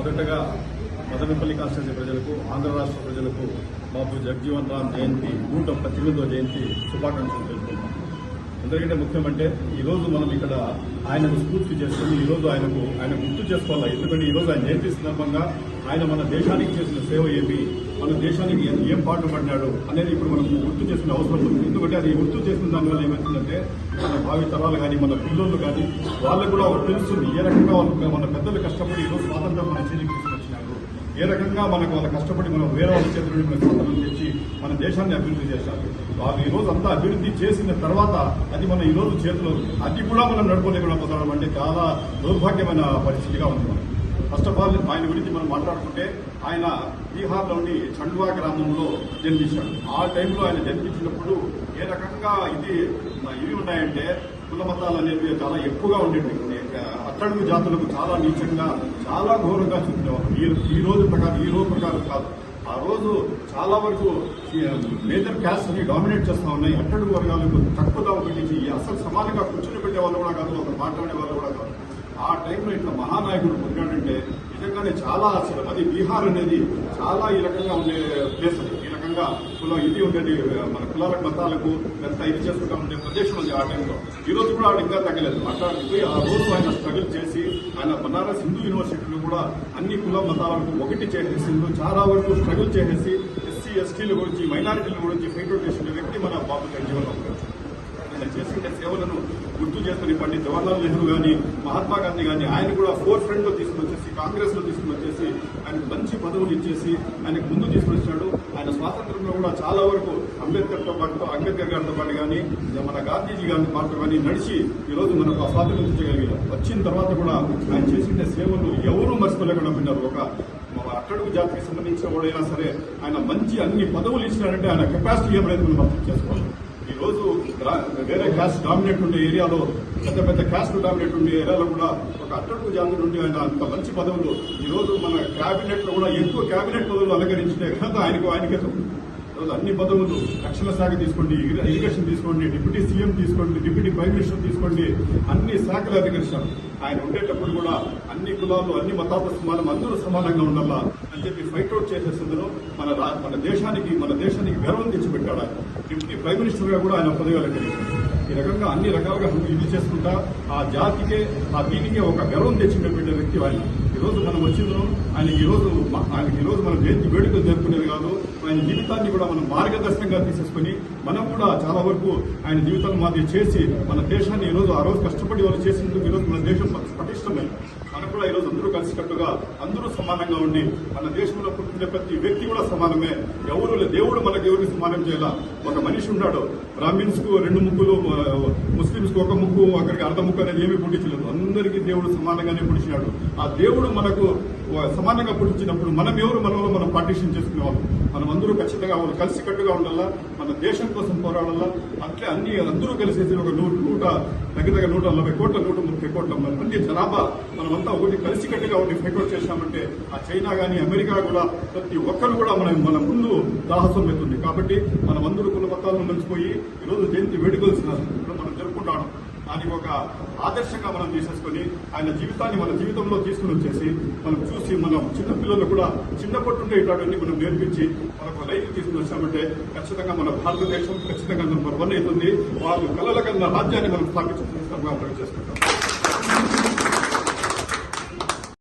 మొదటగా మదనపల్లి కాన్స్టిట్యూన్సీ ప్రజలకు, ఆంధ్ర రాష్ట్ర ప్రజలకు బాబు జగజీవన్ రామ్ జయంతి 118వ జయంతి శుభాకాంక్షలు తెలుపుతున్నాం. ఎందుకంటే ముఖ్యమంటే ఈరోజు మనం ఇక్కడ ఆయనకు స్ఫూర్తి చేసుకుని ఈరోజు ఆయన గుర్తు చేసుకోవాలి. ఎందుకంటే ఈరోజు ఆయన జయంతి సందర్భంగా ఆయన మన దేశానికి చేసిన సేవ ఏమి, మన దేశానికి ఏం పాటు పడినాడు అనేది ఇప్పుడు మనం గుర్తు చేసుకునే అవసరం ఉంది. ఎందుకంటే అది గుర్తు చేసిన దానివల్ల ఏమవుతుందంటే మన భావి తరాలు కానీ, మన పిల్లలు కానీ వాళ్ళకు కూడా తెలుస్తుంది ఏ రకంగా మన పెద్దలు కష్టపడి ఈరోజు స్వాతంత్రం మన చేతికి తీసుకొచ్చినారు, ఏ రకంగా వాళ్ళ కష్టపడి మనం వేరే వాళ్ళ చేతుల నుండి స్వాతంత్రం తెచ్చి మన దేశాన్ని అభివృద్ధి చేశారు. వాళ్ళు ఈరోజు అంతా అభివృద్ధి చేసిన తర్వాత అది మన ఈరోజు చేతిలో అది కూడా మనం నడుపుకోలేకుండా పోతాం అంటే చాలా దౌర్భాగ్యమైన పరిస్థితిగా ఉంది. మనం ఫస్ట్ ఆఫ్ ఆల్ ఆయన గురించి మనం మాట్లాడుకుంటే ఆయన బీహార్లోని చండ్వా గ్రామంలో జన్మించాడు. ఆ టైంలో ఆయన జన్మించినప్పుడు ఏ రకంగా ఇవి ఉన్నాయంటే కుల మతాలు అనేవి చాలా ఎక్కువగా ఉండేవి. అట్టడుగు జాతులకు చాలా నీచంగా, చాలా ఘోరంగా చూపించేవారు. ఈ రోజు ప్రకారం కాదు. ఆ రోజు చాలా వరకు మేజర్ క్యాస్ట్ అని డామినేట్ చేస్తా ఉన్నాయి. అట్టడుగు వర్గాలకు తక్కువగా పెట్టించి అసలు సమానంగా కూర్చొని పెట్టే వాళ్ళు కూడా కాదు, ఒక మాట్లాడే వాళ్ళు కూడా కాదు. ఆ టైంలో ఇట్లా మహానాయకుడు పుట్టాడంటే నిజంగానే చాలా అసలు అది బీహార్ అనేది చాలా ఈ రకంగా ఉండే ప్లేస్. ఈ రకంగా ఇది ఉండేది మన కులాలకు మతాలకు ఎంత ఇది చేసుకుంటా ఉండే ప్రదేశం ఉంది ఆ టైంలో. ఈ రోజు కూడా ఇంకా తగ్గలేదు. అట్లాంటివి ఆ రోజు ఆయన స్ట్రగుల్ చేసి ఆయన బనారస్ హిందూ యూనివర్సిటీలో కూడా అన్ని కుల మతాలకు ఒకటి చేసేసిండు. చాలా వరకు స్ట్రగుల్ చేసేసి ఎస్సీ ఎస్టీల గురించి, మైనారిటీల గురించి ఫైట్ అవుట్ చేసిన వ్యక్తి మన బాబు జగజీవన్ రామ్ గారు. ఆయన చేసిన సేవలను గుర్తు చేసుకుని పండిత్ జవహర్లాల్ నెహ్రూ కానీ, మహాత్మా గాంధీ కానీ ఆయన కూడా ఫోర్ ఫ్రంట్ లో తీసుకుని వచ్చేసి, కాంగ్రెస్ లో తీసుకుని వచ్చేసి ఆయనకు మంచి పదవులు ఇచ్చేసి ఆయనకు ముందు తీసుకుని వచ్చాడు. ఆయన స్వాతంత్రంలో కూడా చాలా వరకు అంబేద్కర్ గారితో పాటు కానీ, మన గాంధీజీ గారి పాటు కానీ నడిచి ఈరోజు మనకు స్వాతంత్రం ఇచ్చగలిగారు. వచ్చిన తర్వాత కూడా ఆయన చేసిన సేవలు ఎవరూ మర్చిపోలేకుండా విన్నారు. ఒక అట్టడుగు జాతికి సంబంధించిన వాడైనా సరే ఆయన మంచి అన్ని పదవులు ఇచ్చినారంటే ఆయన కెపాసిటీ ఏమైనా మనం అర్థం చేసుకోవాలి. ఈ రోజు వేరే క్యాస్ట్ డామినేట్ ఉండే ఏరియాలో, పెద్ద క్యాస్ట్ డామినేట్ ఉండే ఏరియాలో కూడా ఒక అట్టడుగు జాతి నుండి ఆయన అంత మంచి పదవులు ఈ రోజు మన క్యాబినెట్ లో కూడా ఎక్కువ క్యాబినెట్ పదవులు అలంకరించే ఘనత ఆయనకే ఈరోజు అన్ని పదవులు, రక్షణ శాఖ తీసుకోండి, ఇరిగేషన్ తీసుకోండి, డిప్యూటీ సీఎం తీసుకోండి, డిప్యూటీ ప్రైమ్ మినిస్టర్ తీసుకోండి, అన్ని శాఖలు అలంకరించారు. ఆయన ఉండేటప్పుడు కూడా అన్ని కులాలు, అన్ని మతాలు సమానం, అందరూ సమానంగా ఉండాలా అని చెప్పి ఫైట్ అవుట్ చేసేందులో మన దేశానికి గర్వం తెచ్చిపెట్టాడు. ఆయన డిప్యూటీ ప్రైమ్ మినిస్టర్ గా కూడా ఆయన పదవి అలంకరించారు. ఈ రకంగా అన్ని రకాలుగా ఇది చేసుకుంటా ఆ జాతికే, ఆ దీనికే ఒక గర్వం తెచ్చిపెట్టే వ్యక్తి ఆయన. ఈరోజు మనం వచ్చిందో ఆయనకి ఈరోజు మనం జయంతి వేడుకలు జరుపుకునేది కాదు, ఆయన జీవితాన్ని కూడా మనం మార్గదర్శనంగా తీసేసుకుని మనం కూడా చాలా వరకు ఆయన జీవితాన్ని మాది చేసి మన దేశాన్ని ఈరోజు ఆ రోజు కష్టపడి వాళ్ళు చేసినందుకు ఈరోజు మన దేశం పటిష్టమైంది. మనకు కూడా ఈరోజు అందరూ కలిసికట్టుగా అందరూ సమానంగా ఉండి మన దేశంలో పుట్టిన ప్రతి వ్యక్తి కూడా సమానమే. దేవుడు మనకు ఎవరికి సమానం చేయాల. ఒక మనిషి ఉన్నాడు, బ్రాహ్మిన్స్ కు 2 ముక్కులు, ముస్లింస్ కు 1 ముక్కు, అక్కడికి అర్ధ ముక్కు అనేది ఏమీ పుట్టించలేదు. అందరికీ దేవుడు సమానంగానే పుట్టించినాడు. ఆ దేవుడు మనకు సమానంగా పుట్టించినప్పుడు మనలో మనం పార్టీషన్ చేసుకునేవాళ్ళం. మనం అందరూ ఖచ్చితంగా కలిసికట్టుగా ఉండాలా, మన దేశం కోసం పోరాడాలా. అట్లే అందరూ కలిసేసి ఒక దగ్గర 140 కోట్ల 130 కోట్ల మంది జనాభా మనమంతా ఒకటి కలిసికట్టుగా ఉండి ఫైట్ అవుట్ చేశామంటే ఆ చైనా కానీ, అమెరికా కూడా ప్రతి ఒక్కరు కూడా మన ముందు సాహసం అవుతుంది. కాబట్టి మనం అందరూ కుల మతాలను మర్చిపోయి ఈరోజు జయంతి వేడుకలు మనం జరుపుకుంటాం. దానికి ఒక ఆదర్శంగా మనం తీసేసుకొని ఆయన జీవితాన్ని మన జీవితంలో తీసుకుని వచ్చేసి మనం చూసి మనం చిన్నపిల్లలు కూడా చిన్నప్పటి ఇట్లాంటివన్నీ మనం నేర్పించి మనకు లైఫ్ తీసుకుని వచ్చామంటే ఖచ్చితంగా మన భారతదేశం ఖచ్చితంగా నంబర్ 1 అవుతుంది. వాళ్ళు కలల కన్నా రాజ్యాన్ని మనం స్థాపించుకుంటాం చేసుకుంటాం.